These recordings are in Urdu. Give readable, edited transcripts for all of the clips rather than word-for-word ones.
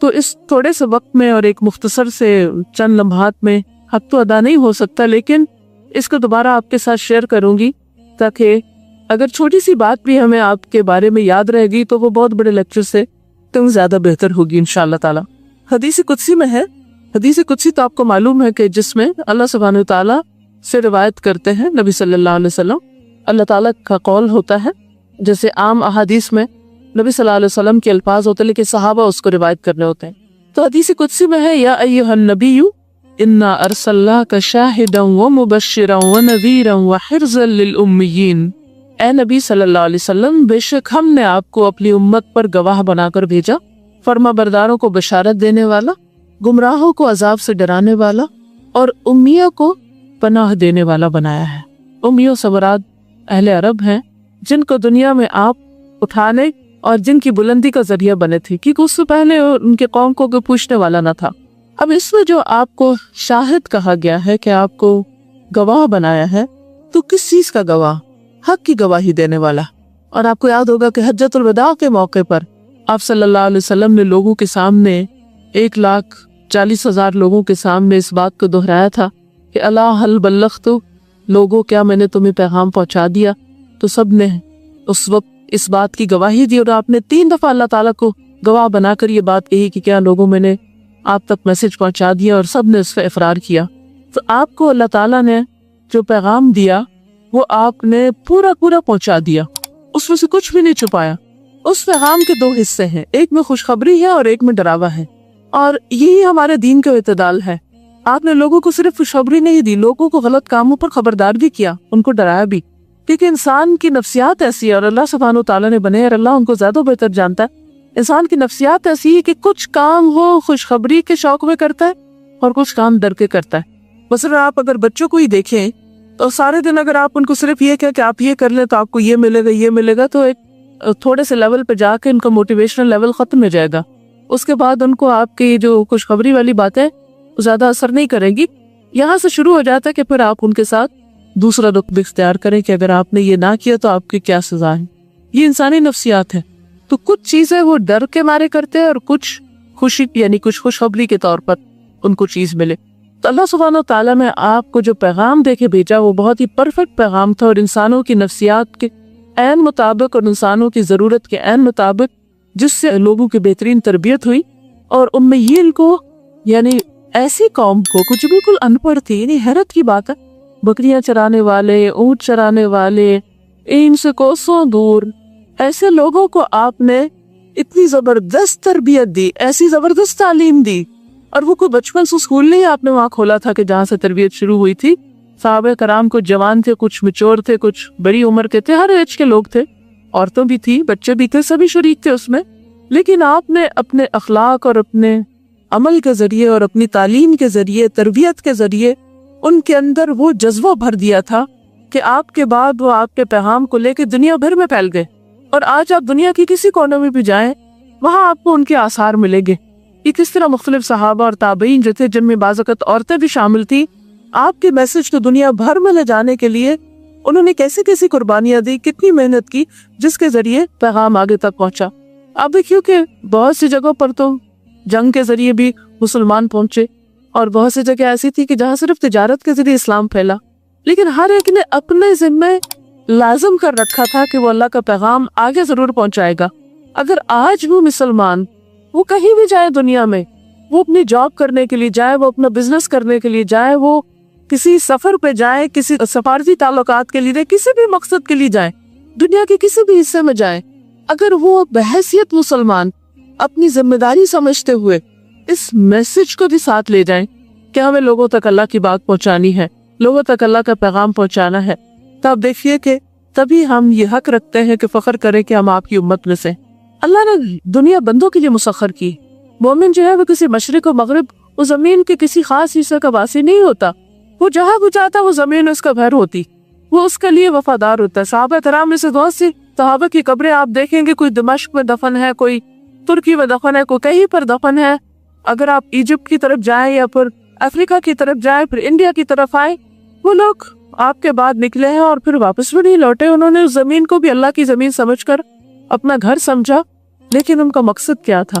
تو اس تھوڑے سے وقت میں اور ایک مختصر سے چند لمحات میں حق تو ادا نہیں ہو سکتا، لیکن اس کو دوبارہ آپ کے ساتھ شیئر کروں گی تاکہ اگر چھوٹی سی بات بھی ہمیں آپ کے بارے میں یاد رہے گی تو وہ بہت بڑے لیکچر سے تم زیادہ بہتر ہوگی انشاءاللہ تعالی۔ حدیث قدسی میں ہے، حدیث قدسی تو آپ کو معلوم ہے کہ جس میں اللہ سبحانہ وتعالی سے روایت کرتے ہیں نبی صلی اللہ علیہ وسلم، اللہ تعالیٰ کا قول ہوتا ہے۔ جیسے عام احادیث میں نبی صلی اللہ علیہ وسلم کے الفاظ ہوتے ہیں لیکن صحابہ اس کو روایت کرنے ہوتے ہیں۔ تو حدیث قدسی میں ہے یا ایھا النبی انا ارسلناک شاہدا ومبشرا ونذیرا وحرزا للأمیین، اے نبی صلی اللہ علیہ وسلم، بے شک ہم نے آپ کو اپنی امت پر گواہ بنا کر بھیجا، فرما برداروں کو بشارت دینے والا، گمراہوں کو عذاب سے ڈرانے والا، اور امیوں کو پناہ دینے والا بنایا ہے۔ امیوں سے مراد اہل عرب ہیں جن کو دنیا میں آپ اٹھانے اور جن کی بلندی کا ذریعہ بنے تھے، کیونکہ اس سے پہلے ان کے قوم کو کوئی پوچھنے والا نہ تھا۔ اب اس میں جو آپ کو شاہد کہا گیا ہے کہ آپ کو گواہ بنایا ہے، تو کس چیز کا گواہ؟ حق کی گواہی دینے والا۔ اور آپ کو یاد ہوگا کہ حجۃ الوداع کے موقع پر آپ صلی اللہ علیہ وسلم نے لوگوں کے سامنے 1,40,000 لوگوں کے سامنے اس بات کو دہرایا تھا کہ الا هل بلغت، لوگوں کیا میں نے تمہیں پیغام پہنچا دیا؟ تو سب نے اس وقت اس بات کی گواہی دی، اور آپ نے 3 دفعہ اللہ تعالیٰ کو گواہ بنا کر یہ بات کہی کہ کیا لوگوں میں نے آپ تک میسج پہنچا دیا، اور سب نے اس پہ اقرار کیا۔ تو آپ کو اللہ تعالیٰ نے جو پیغام دیا وہ آپ نے پورا پہنچا دیا، اس میں سے کچھ بھی نہیں چھپایا۔ اس پیغام کے 2 حصے ہیں، ایک میں خوشخبری ہے اور ایک میں ڈراوا ہے، اور یہی ہمارے دین کا اعتدال ہے۔ آپ نے لوگوں کو صرف خوشخبری نہیں دی، لوگوں کو غلط کاموں پر خبردار بھی کیا، ان کو ڈرایا بھی، کیونکہ انسان کی نفسیات ایسی ہے، اور اللہ سبحانہ وتعالیٰ نے بنے اور اللہ ان کو زیادہ بہتر جانتا ہے۔ انسان کی نفسیات ایسی ہے کہ کچھ کام وہ خوشخبری کے شوق میں کرتا ہے اور کچھ کام ڈر کے کرتا ہے۔ مثلا آپ اگر بچوں کو ہی دیکھیں تو سارے دن اگر آپ ان کو صرف یہ کہیں کہ آپ یہ کر لیں تو آپ کو یہ ملے گا، تو ایک تھوڑے سے لیول پہ جا کے ان کا موٹیویشنل لیول ختم ہو جائے گا۔ اس کے بعد ان کو آپ کی جو خوشخبری والی باتیں زیادہ اثر نہیں کرے گی۔ یہاں سے شروع ہو جاتا ہے کہ پھر آپ ان کے ساتھ دوسرا رخ اختیار کریں کہ اگر آپ نے یہ نہ کیا تو آپ کی کیا سزا ہے۔ یہ انسانی نفسیات ہے۔ تو کچھ چیزیں وہ ڈر کے مارے کرتے ہیں اور کچھ خوشی یعنی کچھ خوشخبری کے طور پر ان کو چیز ملے۔ تو اللہ سبحانہ و تعالیٰ نے آپ کو جو پیغام دے کے بھیجا وہ بہت ہی پرفیکٹ پیغام تھا، اور انسانوں کی نفسیات کے عین مطابق اور انسانوں کی ضرورت کے عین مطابق، جس سے لوگوں کی بہترین تربیت ہوئی۔ اور امیین کو یعنی ایسی قوم کو کچھ بالکل ان پڑھ تھی، یعنی حیرت کی بات ہے، بکریاں چرانے والے، اونٹ چرانے والے، ان سے کوسوں دور ایسے لوگوں کو آپ نے اتنی زبردست تربیت دی، ایسی زبردست تعلیم دی، اور وہ کوئی بچپن سے اسکول نہیں آپ نے وہاں کھولا تھا کہ جہاں سے تربیت شروع ہوئی تھی۔ صحابہ کرام کچھ جوان تھے، کچھ میچور تھے، کچھ بڑی عمر کے تھے، ہر ایج کے لوگ تھے، عورتوں بھی تھی، بچے بھی تھے، سبھی شریک تھے اس میں۔ لیکن آپ نے اپنے اخلاق اور اپنے عمل کے ذریعے اور اپنی تعلیم کے ذریعے، تربیت کے ذریعے ان کے اندر وہ جذبہ بھر دیا تھا کہ آپ کے بعد وہ آپ کے پیغام کو لے کے دنیا بھر میں پھیل گئے۔ اور آج آپ دنیا کی کسی کونے میں بھی جائیں وہاں آپ کو ان کے آثار ملیں گے۔ یہ کس طرح مختلف صحابہ اور تابعین جو تھے، جن میں بعض اوقات عورتیں بھی شامل تھیں، آپ کے میسج کو دنیا بھر میں لے جانے کے لیے انہوں نے کیسی قربانیاں دی، کتنی محنت کی، جس کے ذریعے پیغام آگے تک پہنچا۔ اب دیکھیے کہ بہت سی جگہوں پر تو جنگ کے ذریعے بھی مسلمان پہنچے، اور بہت سی جگہ ایسی تھی کہ جہاں صرف تجارت کے ذریعے اسلام پھیلا، لیکن ہر ایک نے اپنے ذمے لازم کر رکھا تھا کہ وہ اللہ کا پیغام آگے ضرور پہنچائے گا۔ اگر آج وہ مسلمان وہ کہیں بھی جائے دنیا میں، وہ اپنی جاب کرنے کے لیے جائے، وہ اپنا بزنس کرنے کے لیے جائے، وہ کسی سفر پہ جائے، کسی سفارتی تعلقات کے لیے، کسی بھی مقصد کے لیے جائے، دنیا کے کسی بھی حصے میں جائے، اگر وہ بحیثیت مسلمان اپنی ذمہ داری سمجھتے ہوئے اس میسج کو بھی ساتھ لے جائیں کہ ہمیں لوگوں تک اللہ کی بات پہنچانی ہے، لوگوں تک اللہ کا پیغام پہنچانا ہے، تب دیکھیے کہ تبھی ہم یہ حق رکھتے ہیں کہ فخر کریں کہ ہم آپ کی امت میں سے۔ اللہ نے دنیا بندوں کے لیے مسخر کی۔ مومن جو ہے وہ کسی مشرق و مغرب وہ زمین کے کسی خاص حصے کا واسی نہیں ہوتا، وہ جہاں بھی جاتا وہ زمین اس کا گھر ہوتی، وہ اس کے لیے وفادار ہوتا ہے۔ صحابہ کرام میں سے بہت سی صحابہ کی قبریں آپ دیکھیں گے، کوئی دمشق میں دفن ہے، کوئی ترکی میں دفن ہے، کوئی کہیں پر دفن ہے۔ اگر آپ ایجپٹ کی طرف جائیں یا پھر افریقہ کی طرف جائیں، پھر انڈیا کی طرف آئیں، وہ لوگ آپ کے بعد نکلے ہیں اور پھر واپس بھی نہیں لوٹے۔ انہوں نے اس زمین کو بھی اللہ کی زمین سمجھ کر اپنا گھر سمجھا، لیکن ان کا مقصد کیا تھا؟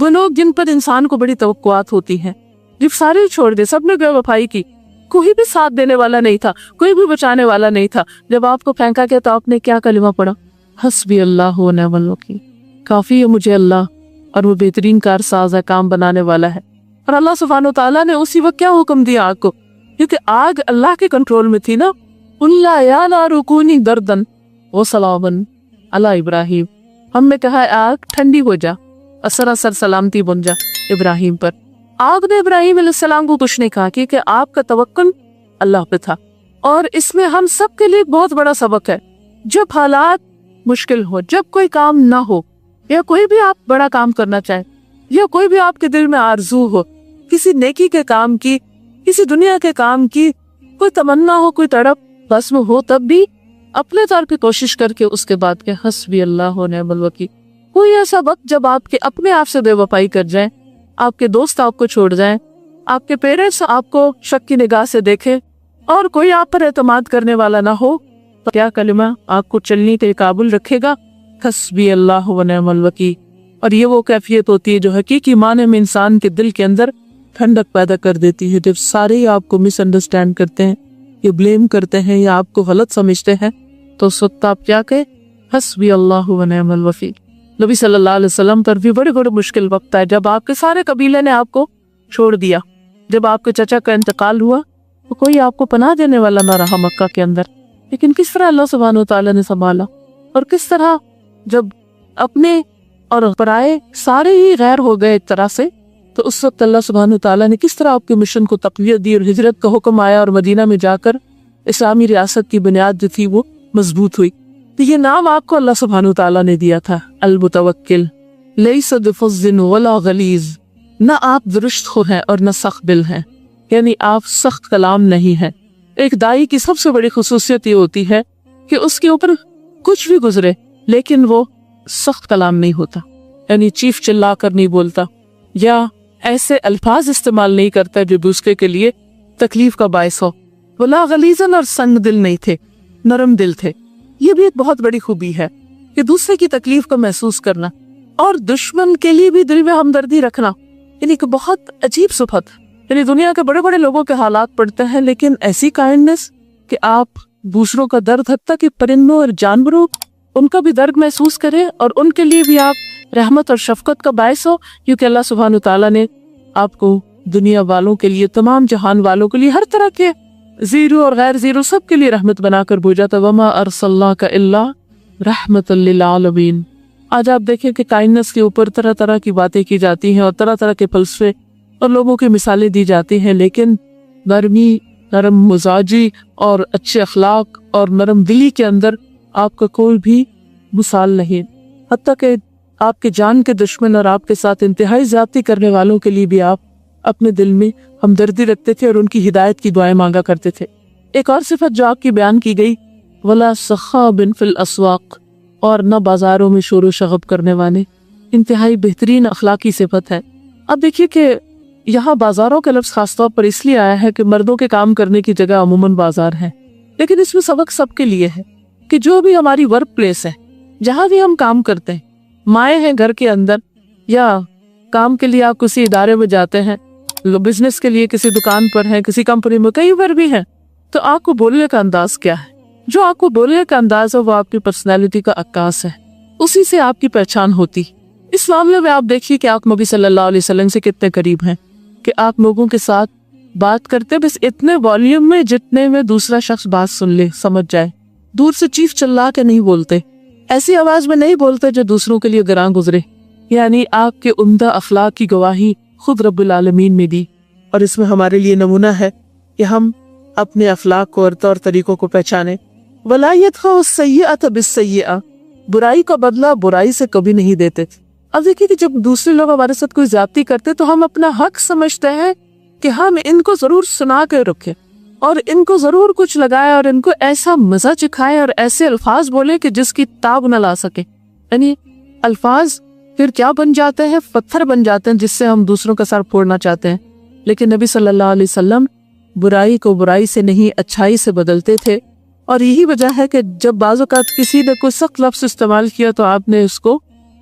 وہ لوگ جن پر انسان کو بڑی توقعات ہوتی ہیں، جب سارے چھوڑ دے، سب نے بے وفائی کی، کوئی بھی ساتھ دینے والا نہیں تھا، کوئی بھی بچانے والا نہیں تھا، جب آپ کو پھینکا گیا تو آپ نے کیا کلمہ پڑھا؟ حسبی اللہ و نعم الوکیل، کافی ہے مجھے اللہ، اور وہ بہترین کارساز ہے، کام بنانے والا ہے۔ اور اللہ سبحانہ وتعالیٰ نے اسی وقت کیا حکم دیا آگ کو، کیونکہ آگ اللہ کے کنٹرول میں تھی نا، قُلْ یا نَارُ كُونِي بَرْدًا وَسَلَامًا عَلَىٰ ابراہیم، ہم نے کہا آگ ٹھنڈی ہو جا اور سراسر سلامتی بن جا ابراہیم پر۔ آگ نے ابراہیم علیہ السلام کو کچھ نہیں کہا، کیونکہ آپ کا توکل اللہ پہ تھا۔ اور اس میں ہم سب کے لیے ایک بہت بڑا سبق ہے، جب حالات مشکل ہو، جب کوئی کام نہ ہو، یا کوئی بھی آپ بڑا کام کرنا چاہیں، یا کوئی بھی آپ کے دل میں آرزو ہو کسی نیکی کے کام کی، کسی دنیا کے کام کی، کوئی تمنا ہو، کوئی تڑپ بس میں ہو، تب بھی اپنے طور پہ کوشش کر کے اس کے بعد کہ حسبی اللہ و نعم الوکیل۔ کوئی ایسا وقت جب آپ کے اپنے آپ سے بے وفائی کر جائیں، آپ کے دوست آپ کو چھوڑ جائیں، آپ کے پیرنٹس آپ کو شک کی نگاہ سے دیکھیں، اور کوئی آپ پر اعتماد کرنے والا نہ ہو، تو کیا کلمہ آپ کو چلنے کے قابل رکھے گا؟ حسبی اللہ و نعم الوکیل۔ اور یہ وہ کیفیت ہوتی ہے جو حقیقی معنی میں انسان کے دل کے اندر ٹھنڈک پیدا کر دیتی ہے۔ جب سارے ہی آپ کو مس انڈرسٹینڈ کرتے ہیں، یہ بلیم کرتے ہیں یا آپ کو غلط سمجھتے ہیں، تو اس وقت آپ کیا کہیں؟ حسبی اللہ و نعم الوکیل۔ نبی صلی اللہ علیہ وسلم پر بھی بڑے بڑے مشکل وقت آئے، جب آپ کے سارے قبیلے نے آپ کو چھوڑ دیا، جب آپ کے چچا کا انتقال ہوا تو کوئی آپ کو پناہ دینے والا نہ رہا مکہ کے اندر، لیکن کس طرح اللہ سبحانہ وتعالیٰ نے سنبھالا، اور کس طرح جب اپنے اور پرائے سارے ہی غیر ہو گئے ایک طرح سے، تو اس وقت اللہ سبحانہ وتعالیٰ نے کس طرح آپ کے مشن کو تقویت دی، اور ہجرت کا حکم آیا، اور مدینہ میں جا کر اسلامی ریاست کی بنیاد جو تھی وہ مضبوط ہوئی۔ تو یہ نام آپ کو اللہ سبحانہ وتعالیٰ نے دیا تھا، المتوکل، لیس بفظ ولا غلیظ، نہ آپ درشت خو ہیں اور نہ سخت دل ہیں، یعنی آپ سخت کلام نہیں ہیں۔ ایک دائی کی سب سے بڑی خصوصیت یہ ہوتی ہے کہ اس کے اوپر کچھ بھی گزرے لیکن وہ سخت کلام نہیں ہوتا، یعنی چیخ چلا کر نہیں بولتا، یا ایسے الفاظ استعمال نہیں کرتا جو دوسرے کے لیے تکلیف کا باعث ہو۔ ولا غلیظاً، اور سنگ دل نہیں تھے، نرم دل تھے۔ یہ بھی ایک بہت بڑی خوبی ہے کہ دوسرے کی تکلیف کو محسوس کرنا، اور دشمن کے لیے بھی دل میں ہمدردی رکھنا، یعنی کہ بہت عجیب صفت۔ یعنی دنیا کے بڑے بڑے لوگوں کے حالات پڑھتے ہیں، لیکن ایسی کائنڈنس کہ آپ دوسروں کا درد، حتیٰ کہ پرندوں اور جانوروں، ان کا بھی درد محسوس کریں اور ان کے لیے بھی آپ رحمت اور شفقت کا باعث ہو، کیونکہ اللہ سبحانہ وتعالیٰ نے آپ کو دنیا والوں کے لیے، تمام جہان والوں کے لیے، ہر طرح کے زیرو اور غیر زیرو سب کے لیے رحمت بنا کر بھیجا تھا۔ وما ارسلناک الا رحمۃ للعالمین۔ آج آپ دیکھیں کہ کائنڈنس کے اوپر طرح طرح کی باتیں کی جاتی ہیں، اور طرح طرح کے فلسفے اور لوگوں کی مثالیں دی جاتی ہیں، لیکن نرمی، نرم مزاجی اور اچھے اخلاق اور نرم دلی کے اندر آپ کا کوئی بھی مثال نہیں۔ حتیٰ کہ آپ کے جان کے دشمن اور آپ کے ساتھ انتہائی زیادتی کرنے والوں کے لیے بھی آپ اپنے دل میں ہمدردی رکھتے تھے اور ان کی ہدایت کی دعائیں مانگا کرتے تھے۔ ایک اور صفت جو آپ کی بیان کی گئی، ولا صخاب فی الاسواق، اور نہ بازاروں میں شور و شغب کرنے والے، انتہائی بہترین اخلاقی صفت ہے۔ اب دیکھیے کہ یہاں بازاروں کا لفظ خاص طور پر اس لیے آیا ہے کہ مردوں کے کام کرنے کی جگہ عموماً بازار ہے، لیکن اس میں سبق سب کے لیے ہے کہ جو بھی ہماری ورک پلیس ہے، جہاں بھی ہم کام کرتے ہیں، مائیں ہیں گھر کے اندر، یا کام کے لیے آپ کسی ادارے میں جاتے ہیں، بزنس کے لیے کسی دکان پر ہیں، کسی کمپنی میں، کہیں پر بھی ہیں، تو آپ کو بولنے کا انداز کیا ہے؟ جو آپ کو بولنے کا انداز ہے وہ آپ کی پرسنالٹی کا عکاس ہے، اسی سے آپ کی پہچان ہوتی۔ اس معاملے میں آپ دیکھیے کہ آپ نبی صلی اللہ علیہ وسلم سے کتنے قریب ہیں، کہ آپ لوگوں کے ساتھ بات کرتے بس اتنے والیوم میں جتنے میں دوسرا شخص بات سن لے، سمجھ جائے۔ دور سے چیخ چلا کے نہیں بولتے، ایسی آواز میں نہیں بولتے جو دوسروں کے لیے گراں گزرے۔ یعنی آپ کے عمدہ اخلاق کی گواہی خود رب العالمین نے دی، اور اس میں ہمارے لیے نمونہ ہے کہ ہم اپنے اخلاق کو اور طور طریقوں کو پہچانیں۔ وَلَا يَدْفَعُ السَّيِّئَةَ بِالسَّيِّئَةِ، برائی کا بدلہ برائی سے کبھی نہیں دیتے۔ اب دیکھیے کہ جب دوسرے لوگ ہمارے ساتھ کوئی زیادتی کرتے تو ہم اپنا حق سمجھتے ہیں کہ ہم ان کو ضرور سنا کے رکھیں، اور ان کو ضرور کچھ لگائے، اور ان کو ایسا مزہ چکھائے اور ایسے الفاظ بولے کہ جس کی تاب نہ لا سکے۔ یعنی الفاظ پھر کیا بن جاتے ہیں؟ پتھر بن جاتے ہیں جس سے ہم دوسروں کا سر پھوڑنا چاہتے ہیں۔ لیکن نبی صلی اللہ علیہ وسلم برائی کو برائی سے نہیں، اچھائی سے بدلتے تھے، اور یہی وجہ ہے کہ جب بعض اوقات کسی نے کوئی سخت لفظ استعمال کیا تو آپ نے اس کو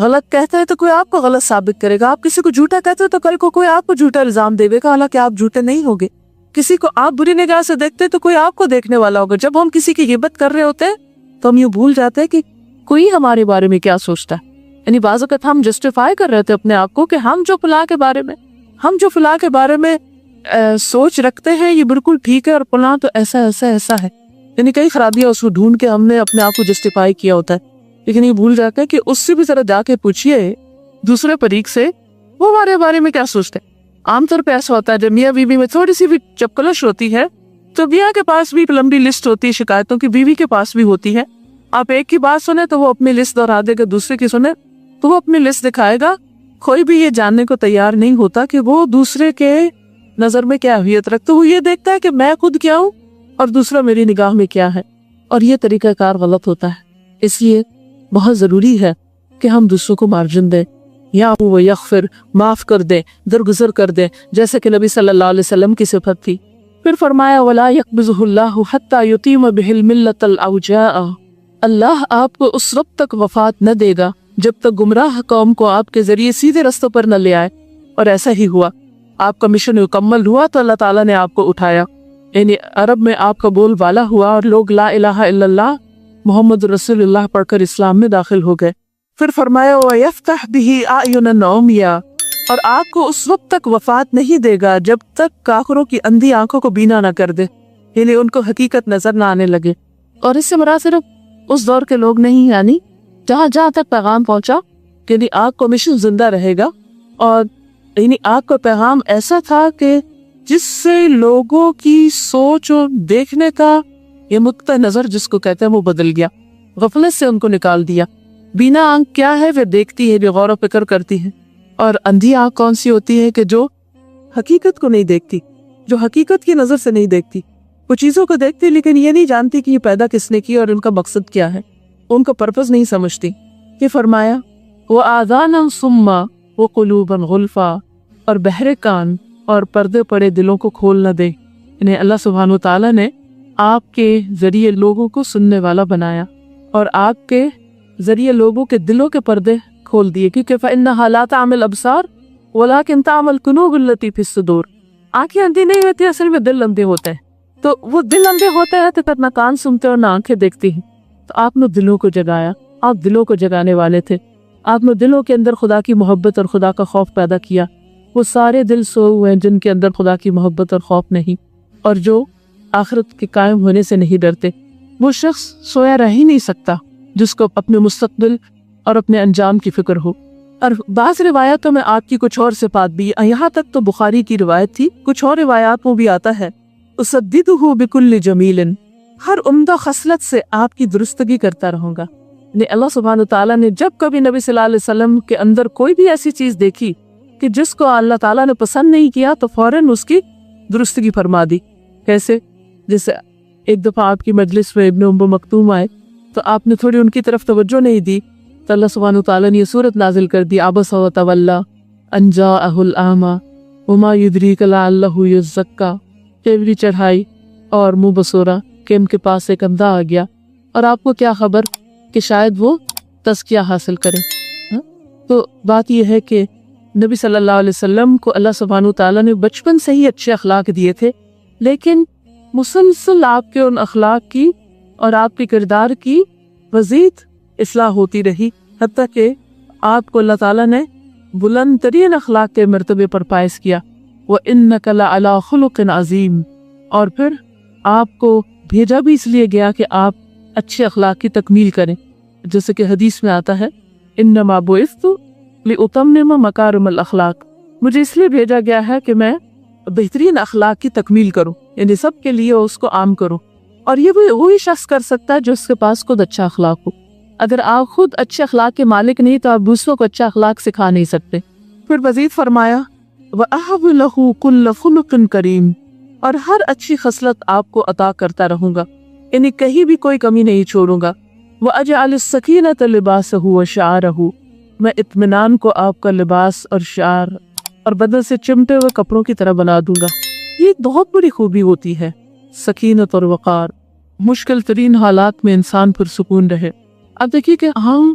غلط کہتے ہیں تو کوئی آپ کو غلط ثابت کرے گا، آپ کسی کو جھوٹا کہتے ہیں تو کل کو کوئی آپ کو جھوٹا الزام دے گا، حالانکہ آپ جھوٹے نہیں ہوگے۔ کسی کو آپ بری نگاہ سے دیکھتے تو کوئی آپ کو دیکھنے والا ہوگا۔ جب ہم کسی کی غیبت کر رہے ہوتے ہیں تو ہم یوں بھول جاتے ہیں کہ کوئی ہمارے بارے میں کیا سوچتا ہے۔ یعنی بعض اوقات ہم جسٹیفائی کر رہے تھے اپنے آپ کو کہ ہم جو فلاں کے بارے میں سوچ رکھتے ہیں یہ بالکل ٹھیک ہے، اور فلاں تو ایسا ہے۔ یعنی کئی خرابیاں اس کو ڈھونڈ کے ہم نے اپنے آپ کو جسٹیفائی کیا ہوتا ہے، لیکن یہ بھول جاتا ہے کہ اس سے بھی ذرا جا کے پوچھئے دوسرے فریق سے وہ ہمارے بارے میں کیا سوچتے ہیں۔ عام طور پہ ایسا ہوتا ہے جب میاں بیوی میں تھوڑی سی بھی جب کلش ہوتی ہے تو میاں کے پاس بھی ایک لمبی لسٹ ہوتی ہے شکایتوں کی، بیوی کے پاس بھی ہوتی ہے۔ آپ ایک کی بات سنیں تو وہ اپنی لسٹ دہرا دے گا، دوسرے کی سنیں تو وہ اپنی لسٹ دکھائے گا۔ کوئی بھی یہ جاننے کو تیار نہیں ہوتا کہ وہ دوسرے کے نظر میں کیا اہمیت رکھتا ہے۔ وہ یہ دیکھتا ہے کہ میں خود کیا ہوں اور دوسرا میری نگاہ میں کیا ہے، اور یہ طریقہ کار غلط ہوتا ہے۔ اس لیے بہت ضروری ہے کہ ہم دوسروں کو مارجن دیں، یعفو و یغفر، معاف کر دیں، درگزر کر دیں، جیسے کہ نبی صلی اللہ علیہ وسلم کی صفت تھی۔ پھر فرمایا وَلَا يَقْبِضُهُ اللَّهُ حَتَّى يُتِيمَ بِهِ الْمِلَّةَ الْأَوْجَاءَ، اللہ آپ کو اس وقت تک وفات نہ دے گا جب تک گمراہ قوم کو آپ کے ذریعے سیدھے رستوں پر نہ لے آئے۔ اور ایسا ہی ہوا، آپ کا مشن مکمل ہوا تو اللہ تعالیٰ نے آپ کو اٹھایا، یعنی عرب میں آپ کا بول بالا ہوا اور لوگ لا الہ الا اللہ محمد رسول اللہ پڑھ کر اسلام میں داخل ہو گئے۔ پھر فرمایا وَيَفْتَحْ بِهِ أَعْيُنًا عُمْيًا، اور آپ کو اس وقت تک وفات نہیں دے گا جب تک کافروں کی اندھی آنکھوں کو بینا نہ کر دے، یعنی ان کو حقیقت نظر نہ آنے لگے۔ اور اس سے مراد صرف اس دور کے لوگ نہیں، یعنی جہاں تک پیغام پہنچا، یعنی آپ کا مشن زندہ رہے گا۔ اور یعنی آپ کا پیغام ایسا تھا کہ جس سے لوگوں کی سوچ اور دیکھنے کا یہ نقطہ نظر جس کو کہتے ہیں وہ بدل گیا، غفلت سے ان کو نکال دیا۔ بینا آنکھ کیا ہے؟ وہ دیکھتی ہے، جو غور و فکر کرتی ہے۔ اور اندھی آنکھ کون سی ہوتی ہے؟ کہ جو حقیقت کو نہیں دیکھتی، جو حقیقت کی نظر سے نہیں دیکھتی، وہ چیزوں کو دیکھتی لیکن یہ نہیں جانتی کہ یہ پیدا کس نے کی اور ان کا مقصد کیا ہے، ان کا پرپس نہیں سمجھتی۔ یہ فرمایا وَآذَانًا صُمًّا وَقُلُوبًا غُلْفًا، اور بہرے کان اور پردے پڑے دلوں کو کھول نہ دے۔ انہیں اللہ سبحانہ وتعالیٰ نے آپ کے ذریعے لوگوں کو سننے والا بنایا اور آپ کے ذریعے لوگوں کے دلوں کے پردے کھول دیے، کیونکہ فَإِنَّهَا لَا تَعْمَى الْأَبْصَارُ وَلَكِنْ تَعْمَى الْقُلُوبُ الَّتِي فِي الصُّدُورِ۔ آنکھیں اندھی نہیں ہوتی، اصل میں دل اندھے ہوتے ہیں۔ تو وہ دل اندھے ہوتے ہیں تو پھر نہ کان سنتے اور نہ آنکھیں دیکھتی ہیں۔ تو آپ نے دلوں کو جگایا، آپ دلوں کو جگانے والے تھے۔ آپ نے دلوں کے اندر خدا کی محبت اور خدا کا خوف پیدا کیا۔ وہ سارے دل سوئے ہوئے ہیں جن کے اندر خدا کی محبت اور خوف نہیں، اور جو آخرت کے قائم ہونے سے نہیں ڈرتے۔ وہ شخص سویا رہ ہی نہیں سکتا جس کو اپنے مستقبل اور اپنے انجام کی فکر ہو۔ اور بعض روایتوں میں آپ کی کچھ اور صفات بھی، یہاں تک تو بخاری کی روایت تھی، کچھ اور روایات میں بھی آتا ہے اُسَدِّدُهُ بِكُلِّ جَمِيلٍ، ہر عمدہ خصلت سے آپ کی درستگی کرتا رہوں گا۔ یعنی اللہ سبحانہ تعالیٰ نے جب کبھی نبی صلی اللہ علیہ وسلم کے اندر کوئی بھی ایسی چیز دیکھی کہ جس کو اللہ تعالیٰ نے پسند نہیں کیا تو فوراً اس کی درستگی فرما دی۔ کیسے؟ جیسے ایک دفعہ آپ کی مجلس میں ابن ام مکتوم آئے تو آپ نے تھوڑی ان کی طرف توجہ نہیں دی تو اللہ سبحانہ تعالیٰ نے یہ سورت نازل کر دی عبس وتولی ان جاءہ الاعمی وما یدریک لعلہ یزکی، چیوری چڑھائی اور منہ بسورا کہ ان کے پاس ایک اندھا آ گیا اور آپ کو کیا خبر کہ شاید وہ تزکیہ حاصل کرے۔ تو بات یہ ہے کہ نبی صلی اللہ علیہ وسلم کو اللہ سبحانہ تعالیٰ نے بچپن سے ہی اچھے اخلاق دیے تھے، لیکن مسلسل آپ کے ان اخلاق کی اور آپ کے کردار کی مزید اصلاح ہوتی رہی، حتیٰ کہ آپ کو اللہ تعالیٰ نے بلند ترین اخلاق کے مرتبے پر فائز کیا۔ وَإِنَّكَ لَعَلَىٰ خُلُقٍ عَظِيمٍ، اور پھر آپ کو بھیجا بھی اس لیے گیا کہ آپ اچھے اخلاق کی تکمیل کریں، جیسے کہ حدیث میں آتا ہے انما بعثت لأتمم مکارم الاخلاق، مجھے اس لیے بھیجا گیا ہے کہ میں بہترین اخلاق کی تکمیل کروں، یعنی سب کے لیے اس کو عام کروں۔ اور یہ وہی شخص کر سکتا ہے جو اس کے پاس خود اچھا اخلاق ہو۔ اگر آپ خود اچھے اخلاق کے مالک نہیں تو آپ دوسروں کو اچھا اخلاق سکھا نہیں سکتے۔ پھر مزید فرمایا وَأَهَبُ لَهُ كُلَّ خُلُقٍ كَرِيمٍ، اور ہر اچھی خصلت آپ کو عطا کرتا رہوں گا، یعنی کہیں بھی کوئی کمی نہیں چھوڑوں گا۔ وَأَجْعَلُ السَّكِينَةَ لِبَاسَهُ وَشِعَارَهُ، میں اطمینان کو آپ کا لباس اور شعار اور بدن سے چمٹے ہوئے کپڑوں کی طرح بنا دوں گا۔ یہ ایک بہت بڑی خوبی ہوتی ہے، سکینت اور وقار، مشکل ترین حالات میں انسان پرسکون رہے۔ اب دیکھیے کہ ہم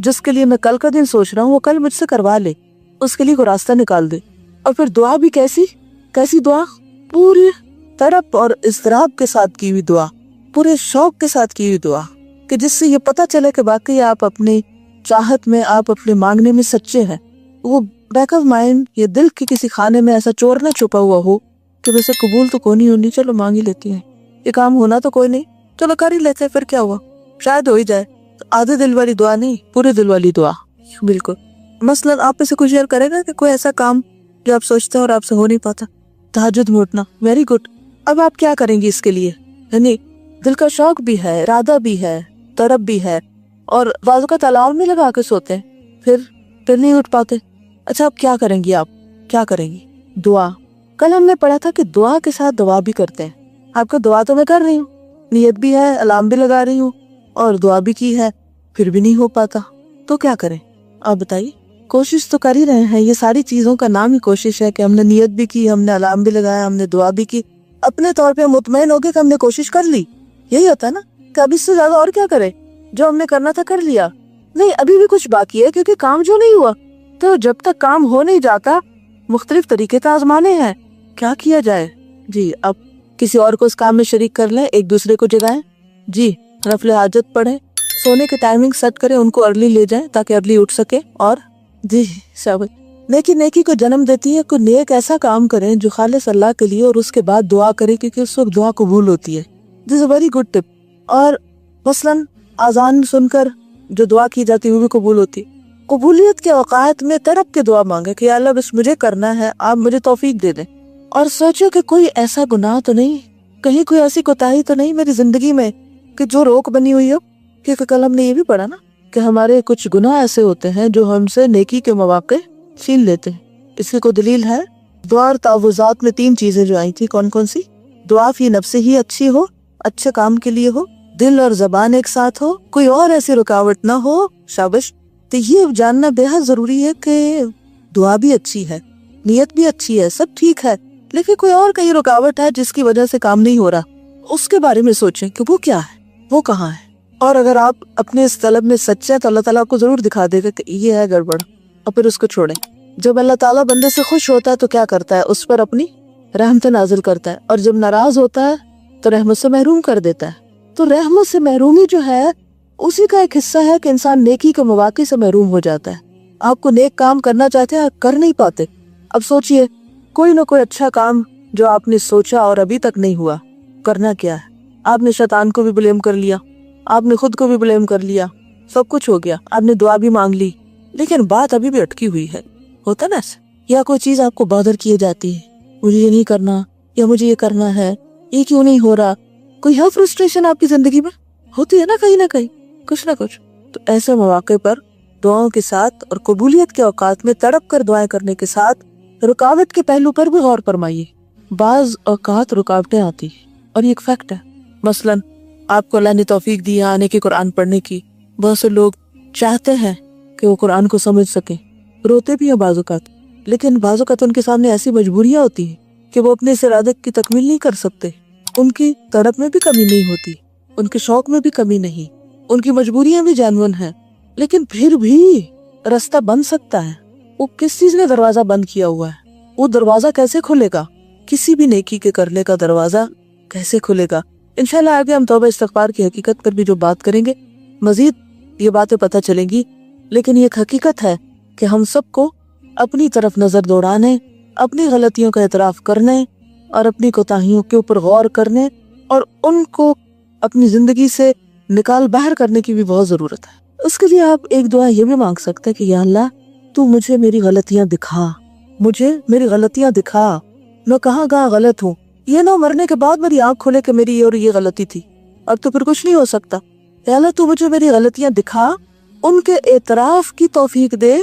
جس کے لیے میں کل کا دن سوچ رہا ہوں وہ کل مجھ سے کروا لے، اس کے لیے کوئی راستہ نکال دے۔ اور پھر دعا بھی کیسی دعا، پوری تڑپ اور اضطراب کے ساتھ کی ہوئی دعا، پورے شوق کے ساتھ کی ہوئی دعا، کہ جس سے یہ پتہ چلے کہ واقعی آپ اپنی چاہت میں، آپ اپنے مانگنے میں سچے ہیں۔ وہ بیک آف مائنڈ، یہ دل کے کسی خانے میں ایسا چور نہ چھپا ہوا ہو کہ ویسے قبول تو کوئی نہیں ہونی، چلو مانگ ہی لیتی ہیں، یہ کام ہونا تو کوئی نہیں، چلو کر ہی لیتے ہیں، پھر کیا ہوا، شاید ہو ہی جائے۔ آدھے دل والی دعا نہیں، پورے دل والی دعا۔ بالکل۔ مثلاً آپ میں سے کوئی شیئر کرے گا کہ کوئی ایسا کام جو آپ سوچتے ہیں اور آپ سے ہو نہیں پاتا؟ تہجد میں اٹھنا، ویری گڈ۔ اب آپ کیا کریں گی اس کے لیے؟ یعنی دل کا شوق بھی ہے، ارادہ بھی ہے، طرب بھی ہے، اور بعض اوقات الارم میں لگا کے سوتے ہیں، پھر نہیں اٹھ پاتے۔ اچھا اب کیا کریں گی؟ آپ کیا کریں گی؟ دعا۔ کل ہم نے پڑھا تھا کہ دعا کے ساتھ دعا بھی کرتے ہیں۔ آپ کو دعا تو میں کر رہی ہوں، نیت بھی ہے، الارم بھی لگا رہی ہوں، اور دعا بھی کی ہے، پھر بھی نہیں ہو پاتا، تو کیا کریں؟ آپ بتائیے۔ کوشش تو کر ہی رہے ہیں، یہ ساری چیزوں کا نام ہی کوشش ہے کہ ہم نے نیت بھی کی، ہم نے الارم بھی لگایا، ہم نے دعا بھی کی، اپنے طور پہ مطمئن ہو گئے کہ ہم نے کوشش کر لی۔ یہی ہوتا ہے نا کہ اب اس سے زیادہ اور کیا کرے، جو ہم نے کرنا تھا کر لیا، نہیں ابھی بھی کچھ باقی ہے کیونکہ کام جو نہیں ہوا۔ تو جب تک کام ہو نہیں جاتا مختلف طریقے تو آزمانے ہیں، کیا کیا جائے؟ جی اب کسی اور کو اس کام میں شریک کر لیں، ایک دوسرے کو جگائیں، جی نفل حاجت پڑھیں، سونے کے ٹائمنگ سیٹ کریں، ان کو ارلی لے جائیں تاکہ ارلی اٹھ سکے، اور جی شاباش۔ نیکی کو جنم دیتی ہے، کوئی نیک ایسا کام کریں جو خالص اللہ کے لیے، اور اس کے بعد دعا کریں کیونکہ اس وقت دعا قبول ہوتی ہے۔ دس اے ویری گڈ ٹپ۔ اور مثلاً اذان سن کر جو دعا کی جاتی ہے وہ بھی قبول ہوتی ہے۔ قبولیت کے اوقات میں تڑپ کے دعا مانگے کہ یا اللہ بس مجھے کرنا ہے، آپ مجھے توفیق دے دیں، اور سوچو کہ کوئی ایسا گناہ تو نہیں، کہیں کوئی ایسی کوتاہی تو نہیں میری زندگی میں کہ جو روک بنی ہوئی ہو، کیونکہ کل ہم نے یہ بھی پڑھا نا کہ ہمارے کچھ گناہ ایسے ہوتے ہیں جو ہم سے نیکی کے مواقع چھین لیتے ہیں۔ اس کی کوئی دلیل ہے؟ دعا اور تعوذات میں 3 چیزیں جو آئی تھی، کون سی؟ دعا فی نفس ہی اچھی ہو، اچھے کام کے لیے ہو، دل اور زبان ایک ساتھ ہو، کوئی اور ایسی رکاوٹ نہ ہو، شابش۔ تو یہ جاننا بے حد ضروری ہے کہ دعا بھی اچھی ہے، نیت بھی اچھی ہے، سب ٹھیک ہے، لیکن کوئی اور کہیں رکاوٹ ہے جس کی وجہ سے کام نہیں ہو رہا، اس کے بارے میں سوچیں کہ وہ کیا ہے، وہ کہاں ہے۔ اور اگر آپ اپنے اس طلب میں سچے ہیں تو اللہ تعالیٰ آپ کو ضرور دکھا دے گا کہ یہ ہے گڑبڑ، اور پھر اس کو چھوڑیں۔ جب اللہ تعالیٰ بندے سے خوش ہوتا ہے تو کیا کرتا ہے؟ اس پر اپنی رحمت نازل کرتا ہے، اور جب ناراض ہوتا ہے تو رحمت سے محروم کر دیتا ہے۔ تو رحمت سے محرومی جو ہے اسی کا ایک حصہ ہے کہ انسان نیکی کے مواقع سے محروم ہو جاتا ہے۔ آپ کو نیک کام کرنا چاہتے ہیں، کر نہیں پاتے۔ اب سوچئے کوئی نہ کوئی اچھا کام جو آپ نے سوچا اور ابھی تک نہیں ہوا، کرنا کیا ہے؟ آپ نے شیطان کو بھی بلیم کر لیا، آپ نے خود کو بھی بلیم کر لیا، سب کچھ ہو گیا، آپ نے دعا بھی مانگ لی، لیکن بات ابھی بھی اٹکی ہوئی ہے۔ ہوتا نا ایسا؟ یا کوئی چیز آپ کو بادر کیے جاتی ہے، مجھے یہ نہیں کرنا، یا مجھے یہ کرنا ہے، یہ کیوں نہیں ہو رہا؟ کوئی ہے فرسٹریشن آپ کی زندگی میں؟ ہوتی ہے نا کہیں نہ کہیں، کچھ نہ کچھ۔ تو ایسے مواقع پر دعاؤں کے ساتھ اور قبولیت کے اوقات میں تڑپ کر دعائیں کرنے کے ساتھ رکاوٹ کے پہلو پر بھی غور فرمائیے۔ بعض اوقات رکاوٹیں آتی ہیں اور یہ ایک فیکٹ ہے۔ مثلاً آپ کو اللہ نے توفیق دی آنے کی قرآن پڑھنے کی، بہت سے لوگ چاہتے ہیں کہ وہ قرآن کو سمجھ سکیں، روتے بھی ہیں بعض اوقات، لیکن بعض اوقات ان کے سامنے ایسی مجبوریاں ہوتی ہیں کہ وہ اپنے اس ارادے کی تکمیل نہیں کر سکتے۔ ان کی طرف میں بھی کمی نہیں ہوتی، ان کے شوق میں بھی کمی نہیں، ان کی مجبوریاں بھی جینون ہیں، لیکن پھر بھی راستہ بن سکتا ہے۔ وہ کس چیز نے دروازہ بند کیا ہوا ہے؟ وہ دروازہ کیسے کھلے گا؟ کسی بھی نیکی کے کرنے کا دروازہ کیسے کھلے گا؟ انشاءاللہ آگے ہم توبہ استغفار کی حقیقت پر بھی جو بات کریں گے، مزید یہ باتیں پتہ چلیں گی، لیکن یہ ایک حقیقت ہے کہ ہم سب کو اپنی طرف نظر دوڑانے، اپنی غلطیوں کا اعتراف کرنے اور اپنی کوتاہیوں کے اوپر غور کرنے اور ان کو اپنی زندگی سے نکال باہر کرنے کی بھی بہت ضرورت ہے۔ اس کے لیے آپ ایک دعا یہ بھی مانگ سکتے ہیں کہ یا اللہ تو مجھے میری غلطیاں دکھا، مجھے میری غلطیاں دکھا، میں کہاں غلط ہوں، یہ نہ مرنے کے بعد میری آنکھ کھلے کہ میری یہ اور یہ غلطی تھی، اب تو پھر کچھ نہیں ہو سکتا۔ یا اللہ تو مجھے میری غلطیاں دکھا، ان کے اعتراف کی توفیق دے،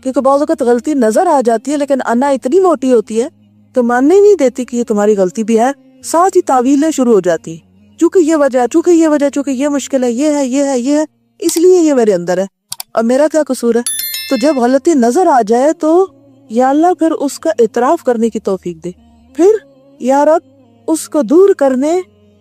کیونکہ بعض اوقات غلطی نظر آ جاتی ہے لیکن انا اتنی موٹی ہوتی ہے تو ماننے نہیں دیتی کہ یہ تمہاری غلطی بھی ہے، ساتھ ہی تعویلیں شروع ہو جاتی ہیں، چونکہ یہ وجہ، چونکہ یہ وجہ، چونکہ یہ مشکل ہے، یہ ہے، یہ ہے، یہ ہے، اس لیے یہ میرے اندر ہے، اور میرا کیا قصور ہے؟ تو جب غلطی نظر آ جائے تو یا اللہ پھر اس کا اعتراف کرنے کی توفیق دے، پھر یا رب اس کو دور کرنے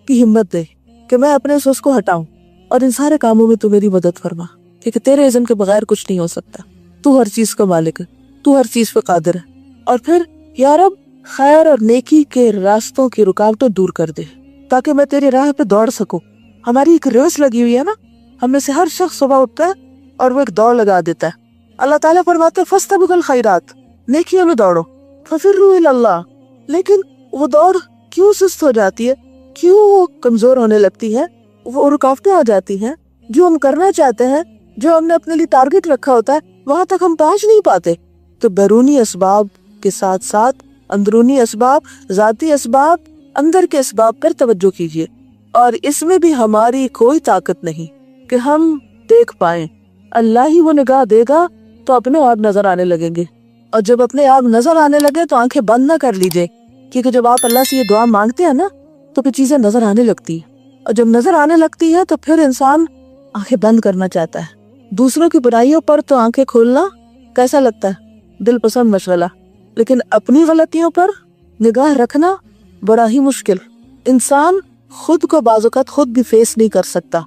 کی ہمت دے کہ میں اپنے سے اس کو ہٹاؤں، اور ان سارے کاموں میں تو میری مدد فرما۔ کہ تیرے اذن کے بغیر کچھ نہیں ہو سکتا، تو ہر چیز کا مالک ہے، تو ہر چیز پہ قادر ہے. اور پھر یا رب خیر اور نیکی کے راستوں کی رکاوٹیں دور کر دے تاکہ میں تیری راہ پہ دوڑ سکوں. ہماری ایک ریس لگی ہوئی ہے نا، ہم میں سے ہر شخص صبح اٹھتا ہے اور وہ ایک دوڑ لگا دیتا ہے. اللہ تعالیٰ فرماتے ہیں فاستبقوا الخیرات، نیکیوں میں دوڑو، ففروا الی اللہ. لیکن وہ دوڑ کیوں سست ہو جاتی ہے، کیوں وہ کمزور ہونے لگتی ہے؟ وہ رکاوٹیں آ جاتی ہیں. جو ہم کرنا چاہتے ہیں، جو ہم نے اپنے لیے ٹارگٹ رکھا ہوتا ہے، وہاں تک ہم پہنچ نہیں پاتے. تو بیرونی اسباب کے ساتھ ساتھ اندرونی اسباب، ذاتی اسباب، اندر کے اسباب پر توجہ کیجیے. اور اس میں بھی ہماری کوئی طاقت نہیں کہ ہم دیکھ پائیں. اللہ ہی وہ نگاہ دے گا تو اپنے آپ نظر آنے لگیں گے. اور جب اپنے آپ نظر آنے لگے تو آنکھیں بند نہ کر لیجئے، کیونکہ جب آپ اللہ سے یہ دعا مانگتے ہیں نا تو پھر چیزیں نظر آنے لگتی ہیں. اور جب نظر آنے لگتی ہے تو پھر انسان آنکھیں بند کرنا چاہتا ہے. دوسروں کی برائیوں پر تو آنکھیں کھولنا کیسا لگتا ہے، دل پسند مشغلہ، لیکن اپنی غلطیوں پر نگاہ رکھنا بڑا ہی مشکل. انسان خود کو بعض اوقات خود بھی فیس نہیں کر سکتا،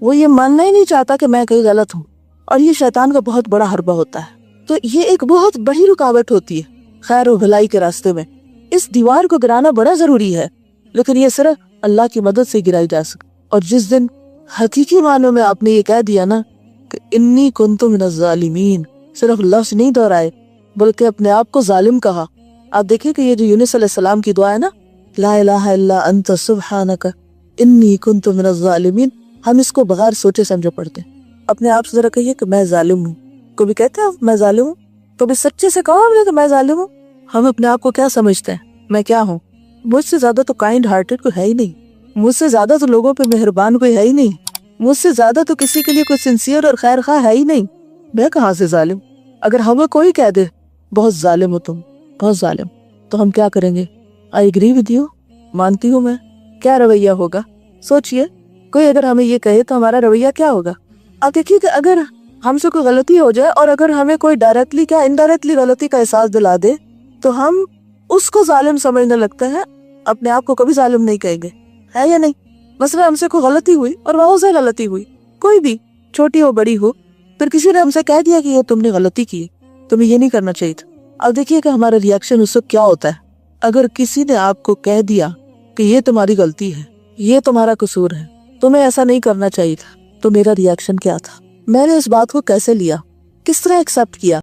وہ یہ ماننا ہی نہیں چاہتا کہ میں کہیں غلط ہوں، اور یہ شیطان کا بہت بڑا حربہ ہوتا ہے. تو یہ ایک بہت بڑی رکاوٹ ہوتی ہے خیر و بھلائی کے راستے میں. اس دیوار کو گرانا بڑا ضروری ہے، لیکن یہ صرف اللہ کی مدد سے گرائی جا سکتی. اور جس دن حقیقی معنوں میں آپ نے یہ کہہ دیا نا کہ انی کنت من الظالمین، صرف لفظ نہیں دہرائے بلکہ اپنے آپ کو ظالم کہا. آپ دیکھیں کہ یہ جو یونس علیہ السلام کی دعا ہے نا، لا الہ الا انت سبحانک انی کنت من الظالمین، ہم اس کو بغیر سوچے سمجھے پڑھتے ہیں. اپنے آپ سے ذرا کہیے کہ میں ظالم ہوں. کبھی کہتے ہیں میں ظالم ہوں؟ کبھی سچے سے کہو ہم نے کہ میں ظالم ہوں؟ ہم اپنے آپ کو کیا سمجھتے ہیں؟ میں کیا ہوں؟ مجھ سے زیادہ تو کائنڈ ہارٹڈ کوئی ہے ہی نہیں، مجھ سے زیادہ تو لوگوں پہ مہربان کوئی ہے ہی نہیں، مجھ سے زیادہ تو کسی کے لیے کوئی سنسیئر اور خیر خواہ ہے ہی نہیں. میں کہاں سے ظالم؟ اگر ہمیں کوئی کہہ دے بہت ظالم ہو تم، بہت ظالم، تو ہم کیا کریں گے؟ آئی ایگری ود یو، مانتی ہوں میں. کیا رویہ ہوگا؟ سوچئے، کوئی اگر ہمیں یہ کہے تو ہمارا رویہ کیا ہوگا؟ آپ دیکھیے کہ اگر ہم سے کوئی غلطی ہو جائے اور اگر ہمیں کوئی ڈائریکٹلی کیا انڈائریکٹلی غلطی کا احساس دلا دے تو ہم اس کو ظالم سمجھنے لگتے ہیں، اپنے آپ کو کبھی ظالم نہیں کہیں گے، ہے یا نہیں؟ مثلا ہم سے کوئی غلطی ہوئی اور وہ سے غلطی ہوئی، کوئی بھی چھوٹی ہو بڑی ہو، پھر کسی نے ہم سے کہہ دیا کہ یہ تم نے غلطی کی، تمہیں یہ نہیں کرنا چاہیے تھا. اب دیکھیے کہ ہمارا ریاکشن اس وقت کیا ہوتا ہے. اگر کسی نے آپ کو کہہ دیا کہ یہ تمہاری غلطی ہے، یہ تمہارا قصور ہے، تمہیں ایسا نہیں کرنا چاہیے تھا، تو میرا ریاکشن کیا تھا؟ میں نے اس بات کو کیسے لیا، کس طرح ایکسپٹ کیا؟